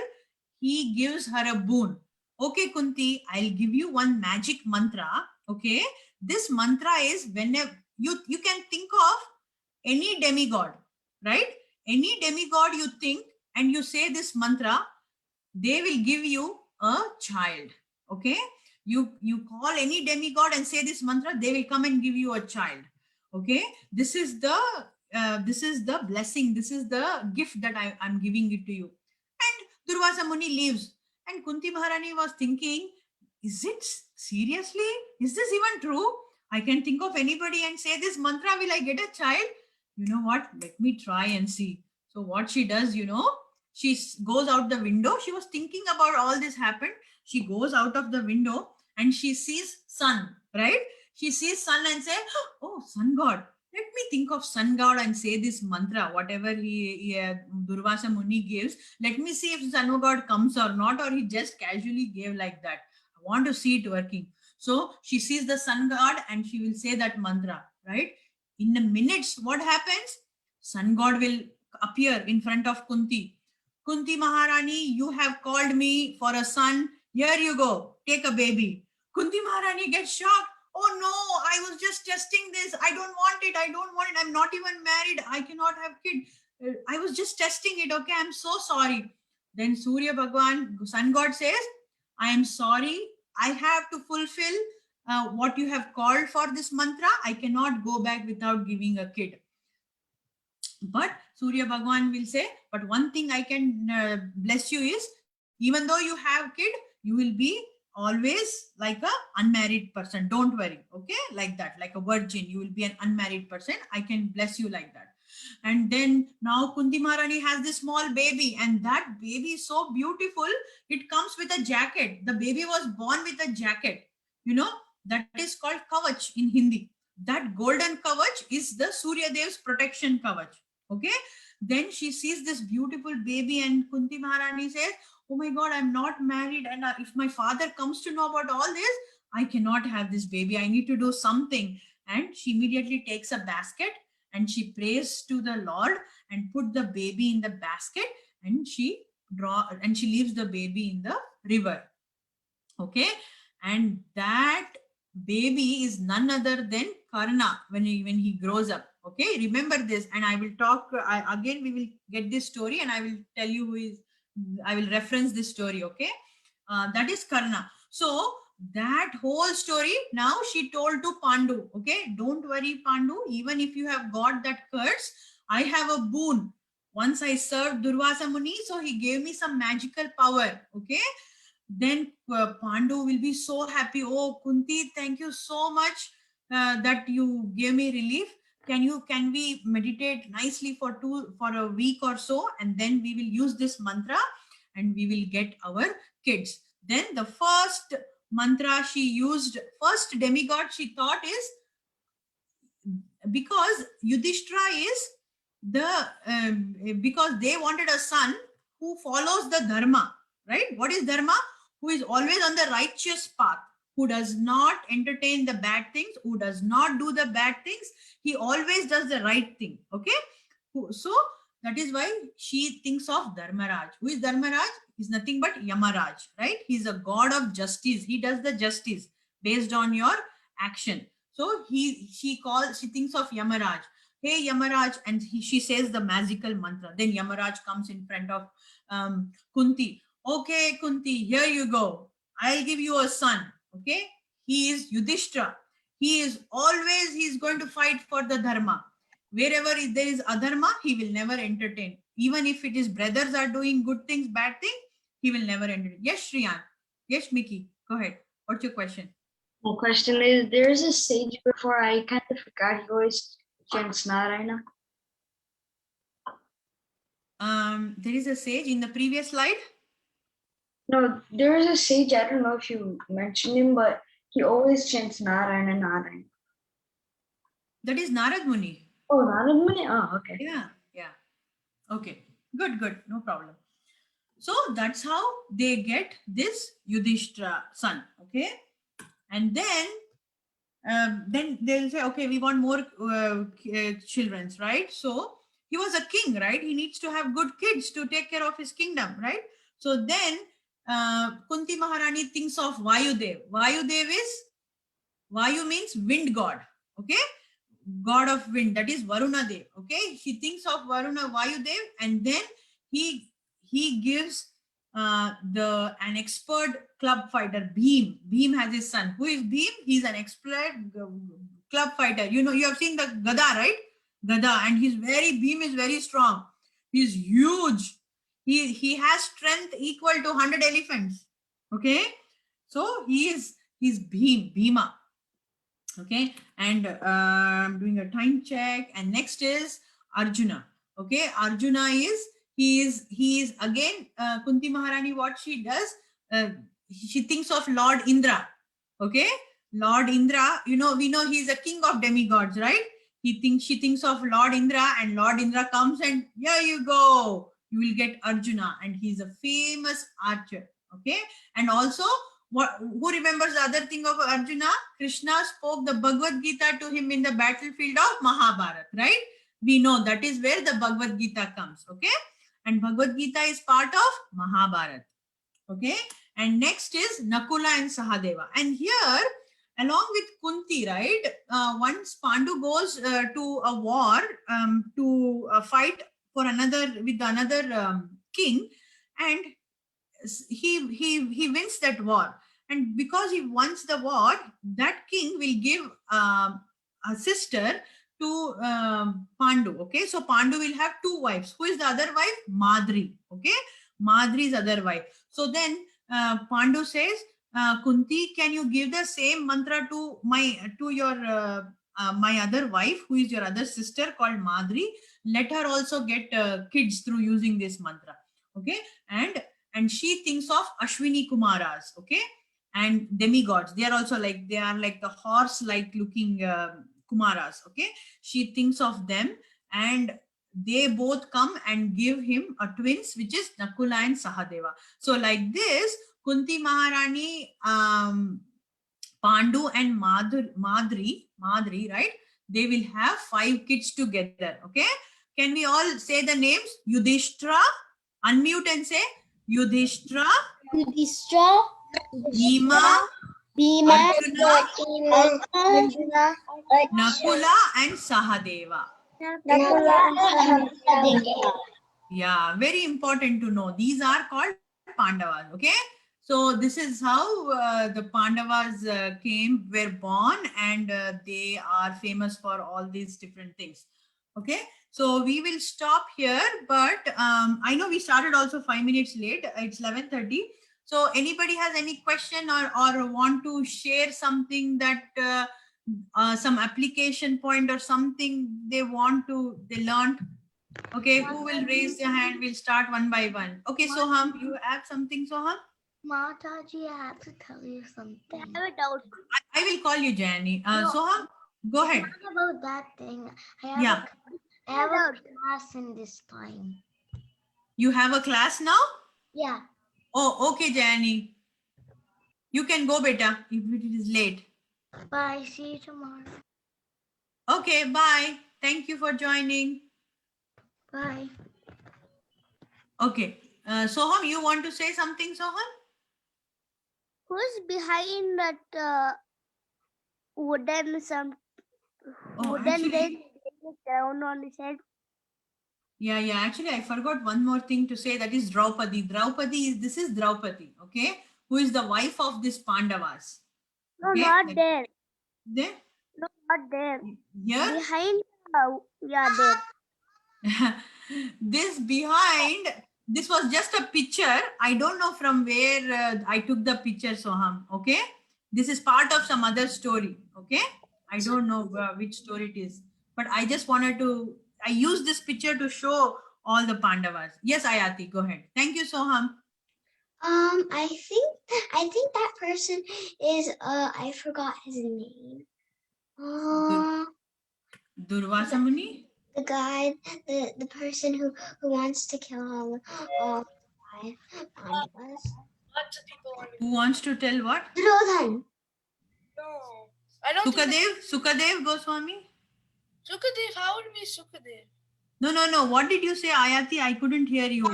he gives her a boon. Okay, Kunti, I'll give you one magic mantra. Okay, this mantra is, whenever you can think of any demigod, right? Any demigod you think, and you say this mantra, they will give you a child. Okay, you call any demigod and say this mantra, they will come and give you a child. Okay, this is the blessing, this is the gift that I'm giving it to you. And Durvasa Muni leaves, and Kunti Maharani was thinking, is it seriously? Is this even true? I can think of anybody and say this mantra, will I get a child? You know what? Let me try and see. So what she does, she goes out the window. She was thinking about all this happened. She goes out of the window and she sees sun, right? She sees sun and say, oh, sun god. Let me think of sun god and say this mantra, whatever Durvasa Muni gives. Let me see if sun god comes or not, or he just casually gave like that. I want to see it working. So she sees the sun god and she will say that mantra, right? In a minutes, what happens? Sun god will appear in front of Kunti. Kunti Maharani, you have called me for a son. Here you go. Take a baby. Kunti Maharani gets shocked. Oh no, I was just testing this. I don't want it. I'm not even married. I cannot have kid. I was just testing it. Okay, I'm so sorry. Then Surya Bhagwan, sun god says, I am sorry. I have to fulfill what you have called for this mantra. I cannot go back without giving a kid. But Surya Bhagwan will say, but one thing I can bless you is, even though you have kid, you will be always like a unmarried person. Don't worry. Okay, like that, like a virgin. You will be an unmarried person. I can bless you like that. And then now Kunti Maharani has this small baby, and that baby is so beautiful. It comes with a jacket. The baby was born with a jacket. You know, that is called kavach in Hindi. That golden kavach is the Surya Dev's protection kavach. Okay. Then she sees this beautiful baby, and Kunti Maharani says, oh my God, I'm not married. And if my father comes to know about all this, I cannot have this baby. I need to do something. And she immediately takes a basket and she prays to the Lord and put the baby in the basket, and she leaves the baby in the river. Okay. And that baby is none other than Karna when he grows up. Okay. Remember this. And I will talk again. We will get this story and I will tell you who is, I will reference this story. Okay. That is Karna. So that whole story now she told to Pandu. Okay. Don't worry, Pandu. Even if you have got that curse, I have a boon. Once I served Durvasa Muni, so he gave me some magical power. Okay. Then Pandu will be so happy. Oh, Kunti, thank you so much that you gave me relief. Can we meditate nicely for a week or so, and then we will use this mantra and we will get our kids. Then the first mantra she used, first demigod she thought is, because Yudhishtra is because they wanted a son who follows the dharma, right? What is dharma? Who is always on the righteous path, who does not entertain the bad things, who does not do the bad things. He always does the right thing. Okay. So that is why she thinks of Dharmaraj. Who is Dharmaraj? He's nothing but Yamaraj, right? He's a god of justice. He does the justice based on your action. So she thinks of Yamaraj. Hey Yamaraj, and she says the magical mantra. Then Yamaraj comes in front of Kunti. Okay, Kunti, here you go. I'll give you a son. Okay, he is Yudhishtra. He's going to fight for the dharma. Wherever there is adharma, he will never entertain. Even if it is brothers are doing good things, bad things, he will never entertain. Yes, Shriyan. Yes, Miki. Go ahead. What's your question? My question is, there is a sage before, I kind of forgot, he always chants Narayana. There is a sage in the previous slide. No, there is a sage, I don't know if you mentioned him, but he always chants Narayana, Narayana. That is Narada Muni. Oh, Narada Muni? Oh, okay. Yeah. Okay. Good. No problem. So that's how they get this Yudhishthira son. Okay. And then they'll say, okay, we want more children, right? So he was a king, right? He needs to have good kids to take care of his kingdom, right? So then Kunti Maharani thinks of Vayudev. Vayu means wind god. Okay. God of wind, that is Varuna Dev. Okay. She thinks of Vayudev, and then he gives an expert club fighter, Bhim. Bhim has his son. Who is Bhim? He's an expert club fighter. You know, you have seen the Gada, right? Gada, and Bhim is very strong. He's huge. He has strength equal to 100 elephants. Okay. So he's Bhima. Okay. And I'm doing a time check. And next is Arjuna. Okay. Arjuna he is again, Kunti Maharani, what she does, she thinks of Lord Indra. Okay. Lord Indra, we know he's a king of demigods, right? She thinks of Lord Indra, and Lord Indra comes and here you go. You will get Arjuna, and he's a famous archer. Okay. And also, who remembers the other thing of Arjuna? Krishna spoke the Bhagavad Gita to him in the battlefield of Mahabharata, right? We know that is where the Bhagavad Gita comes. Okay. And Bhagavad Gita is part of Mahabharata. Okay. And next is Nakula and Sahadeva. And here, along with Kunti, right? Once Pandu goes to a war to fight for another king, and he wins that war. And because he wins the war, that king will give a sister to Pandu. Okay, so Pandu will have two wives. Who is the other wife? Madri. Okay, Madri's other wife. So then Pandu says, Kunti, can you give the same mantra to your my other wife, who is your other sister called Madri, let her also get kids through using this mantra. Okay, and she thinks of Ashwini Kumaras. Okay, and demigods. They are like the horse like looking Kumaras. Okay, she thinks of them, and they both come and give him a twins, which is Nakula and Sahadeva. So like this, Kunti Maharani, Pandu and Madri, right? They will have 5 kids together. Okay. Can we all say the names? Yudhishtra. Unmute and say Yudhishtra, Yudhishtra, Bhima, Bhima, Arjuna, Arjuna, Nakula and Sahadeva. Yeah, very important to know. These are called Pandavas. Okay. So this is how the Pandavas were born, and they are famous for all these different things. Okay. So we will stop here, but I know we started also 5 minutes late. It's 11:30. So anybody has any question or want to share something that some application point or something they learned? Okay, who will raise their hand? We'll start one by one. Okay, Soham, you have something, Soham? Mataji, I have to tell you something. I have a doubt. I will call you Jani. No. Soham, go ahead. Not about that thing. I have a class in this time. You have a class now? Yeah. Oh, okay, Jani. You can go, beta, if it is late. Bye. See you tomorrow. Okay, bye. Thank you for joining. Bye. Okay. Soham, you want to say something, Soham? Who's behind that wooden Actually, thing down on his head? Yeah. Actually, I forgot one more thing to say. That is Draupadi. This is Draupadi, okay? Who is the wife of this Pandavas. No, Okay? not there. There? No, not there. Here? Behind, yeah, there. This was just a picture. I don't know from where I took the picture, Soham. Okay? This is part of some other story. Okay? I don't know which story it is. But I just I used this picture to show all the Pandavas. Yes, Ayati, go ahead. Thank you, Soham. I think that person is I forgot his name. Durvasa Muni? The guy, the person who wants to kill all 5 Pandavas. Lots of people want to. Who wants to tell what? Duryodhan. No, I don't. think Sukadev Goswami? Sukadev, how would it be Sukadev? No. What did you say, Ayati? I couldn't hear you.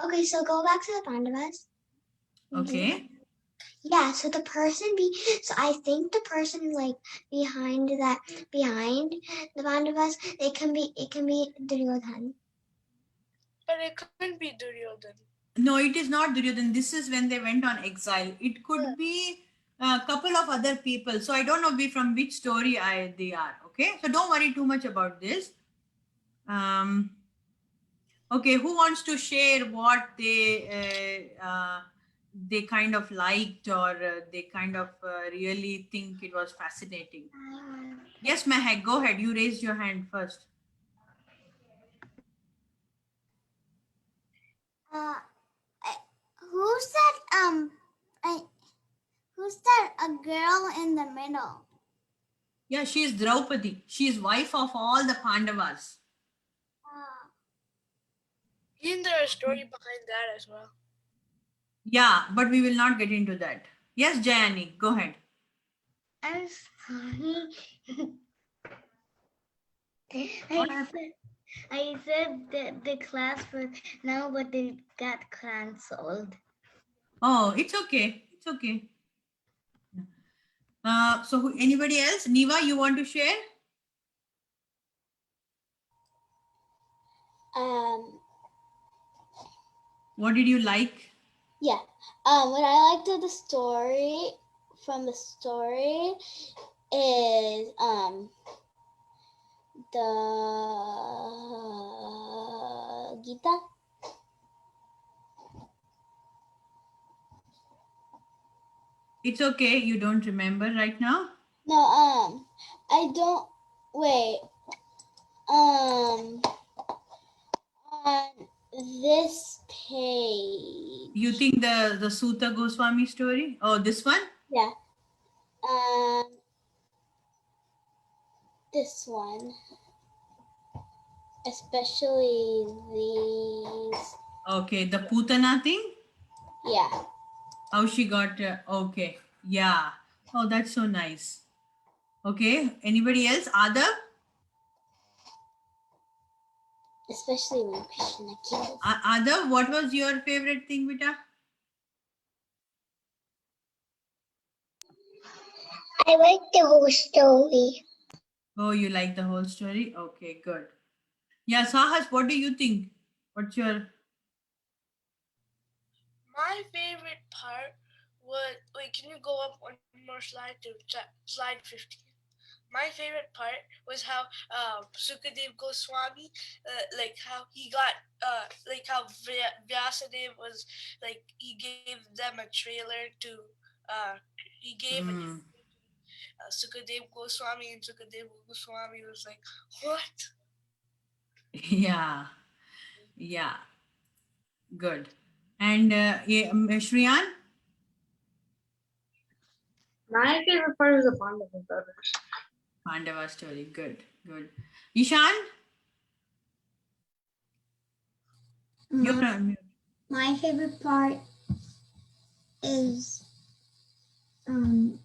Okay, so go back to the Pandavas. Okay. Yeah, so so I think the person like behind the Pandavas, it can be Duryodhan. But it couldn't be Duryodhan. No, it is not Duryodhan. This is when they went on exile. It could be a couple of other people. So I don't know from which story they are. Okay. So don't worry too much about this. Okay. Who wants to share what they kind of liked or they kind of really think it was fascinating? Yes, Mehak, go ahead. You raised your hand first. Who's that a girl in the middle? Yeah, she is Draupadi. She is wife of all the Pandavas. Isn't there a story behind that as well? Yeah, but we will not get into that. Yes, Jayani, go ahead. I'm sorry. I said that the class was now, but it got cancelled. Oh, it's okay. It's okay. So anybody else? Niva, you want to share? What did you like? Yeah. What I liked of the story is the Gita. It's okay. You don't remember right now. No, I don't, wait, on this page. You think the Sutha Goswami story? Oh, this one? Yeah. This one. Especially these. Okay, the Putana thing? Yeah. How she got, okay. Yeah. Oh, that's so nice. Okay. Anybody else? Ada? Especially when Krishna kills. Ada, what was your favorite thing, Vita? I like the whole story. Oh, you like the whole story? Okay, good. Yeah, Sahas, what do you think? What's your... My favorite part was, wait, can you go up one more slide to slide 15? My favorite part was how Sukadev Goswami, like how he got, like how Vyasadeva was, like he gave them a trailer to, he gave Sukadev Goswami, and Sukadev Goswami was like, what? Yeah. Yeah. Good. And Shriyan? My favorite part was the Pandava brothers. Pandava story. Good. Good. Ishan? You're on mute. My favorite part is when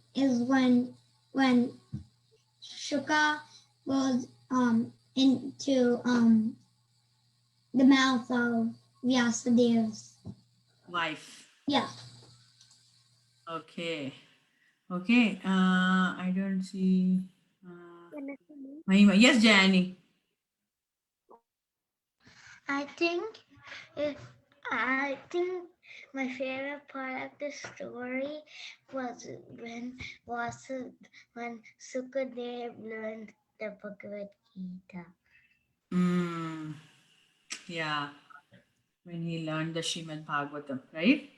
Shuka goes into the mouth of Vyasadev's Wife. yeah. Okay. Okay. I don't see. Mahima. Yes, Jayani. I think my favorite part of the story was when Sukadev learned the Bhagavad Gita. Yeah. When he learned the Srimad Bhagavatam, right?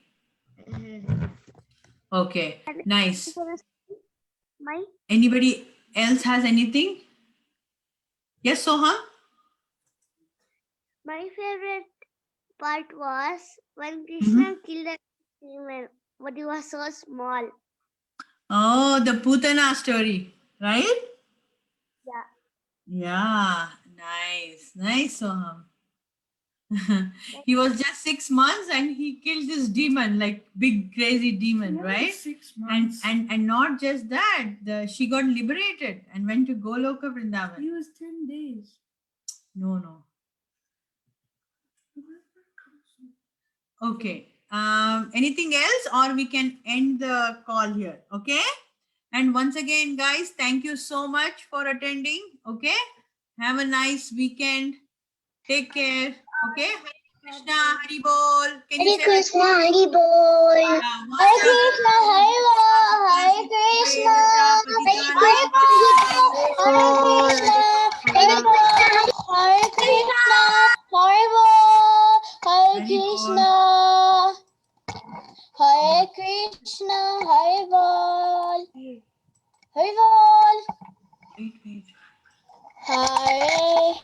Okay. Nice. Anybody else has anything? Yes, Soham? My favorite part was when Krishna killed a demon, but he was so small. Oh, the Putana story, right? Yeah. Yeah. Nice. Nice, Soham. He was just 6 months and he killed this demon, like big crazy demon, right? 6 months. And not just that, she got liberated and went to Goloka Vrindavan. He was 10 days. No. Okay. Anything else, or we can end the call here? Okay. And once again, guys, thank you so much for attending. Okay. Have a nice weekend. Take care. Okay. Krishna, Hari Bol. Can you Hare say Krishna, Hare Bol. Hare Krishna, Hare Bol, Hare Krishna, Hare Bol, Hare Krishna, Hare Krishna, Hare Bol, Hare Krishna, Hare Krishna, Hare Bol, Hare Bol, Wait. Hare